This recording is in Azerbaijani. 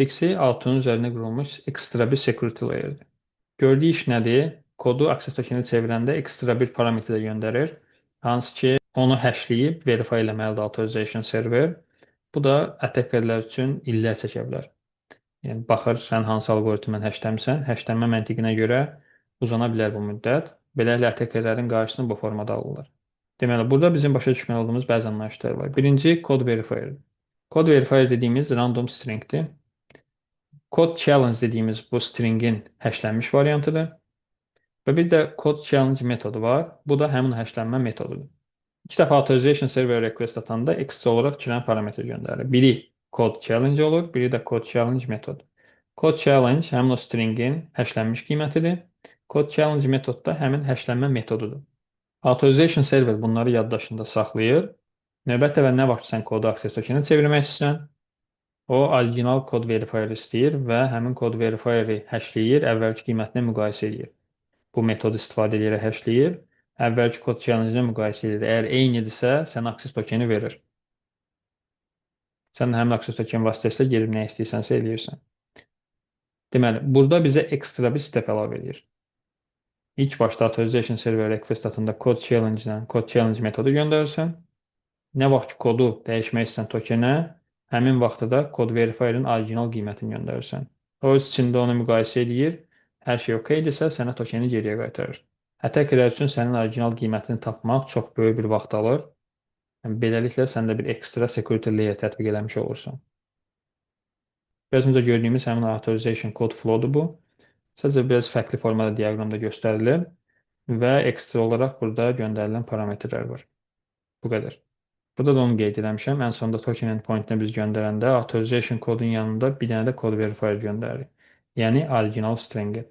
PXE altının üzərində qurulmuş ekstra bir security layer'dir. Gördüyü iş nədir? Kodu access tokenə çevirəndə ekstra bir parametrə göndərir. Hansı ki, onu hashləyib verify eləməlidir authorization server. Bu da attackerlər üçün illər çəkə bilər. Yəni, baxır, sən hansı algoritmlə hashləmirsən, hashlənmə məntiqinə görə uzana bilər bu müddət. Beləliklə, attackerlərin qarşısını bu formada alırlar. Deməli, burada bizim başa düşməli olduğumuz bəzi anlayışlar var. Birinci, code verifier. Code verifier dediyimiz random stringdir. Code challenge dediyimiz bu stringin hashlənmiş variantıdır. Və bir də code challenge metodu var. Bu da həmin hashlənmə metodudur. İki dəfə authorization server request atanda ekstra olaraq iki dənə parametr göndərir. Biri code challenge olur, biri də code challenge metodu. Code challenge həmin o stringin hashlənmiş qiymətidir. Code challenge metod da həmin hashlənmə metodudur. Authorization server bunları yaddaşında saxlayır. Növbət dəfə nə vaxt sən kodu access tokenə çevirmək istəyirsən, o orijinal kod verifier istəyir və həmin kod verifieri hashləyir, əvvəlki qiymətinə müqayisə edir. Bu metod istifadə edərək hashləyir, əvvəlki kod challenge-ilə müqayisə edir. Əgər eynidirsə, sənə access tokeni verir. Sən həmin access token vasitəsilə gedib nə istəyirsənsə eləyirsən. Deməli, burada bizə ekstra bir step əlavə edir. İlk başda authorization server request atında code challenge metodu göndərirsən. Nə vaxt ki, kodu dəyişmək istəyirsən tokenə, həmin vaxtda da code verifierin orijinal qiymətini göndərirsən. O öz içində onu müqayisə edir. Hər şey okeydirsə, sənə tokeni geriyə qaytarır. Attackerlər üçün sənin orijinal qiymətini tapmaq çox böyük bir vaxt alır. Yəni, beləliklə, sən də bir ekstra security layer tətbiq eləmiş olursan. Biraz öncə gördüyümüz həmin authorization code flow-dur bu. Sadəcə biraz fərqli formada diaqramda göstərilir və ekstra olaraq burada göndərilən parametrlər var. Bu qədər. Burada da onu qeyd eləmişəm. Ən sonunda token endpoint-nə biz göndərəndə authorization kodun yanında bir dənə də code verifier göndərir. Yəni, orijinal stringi.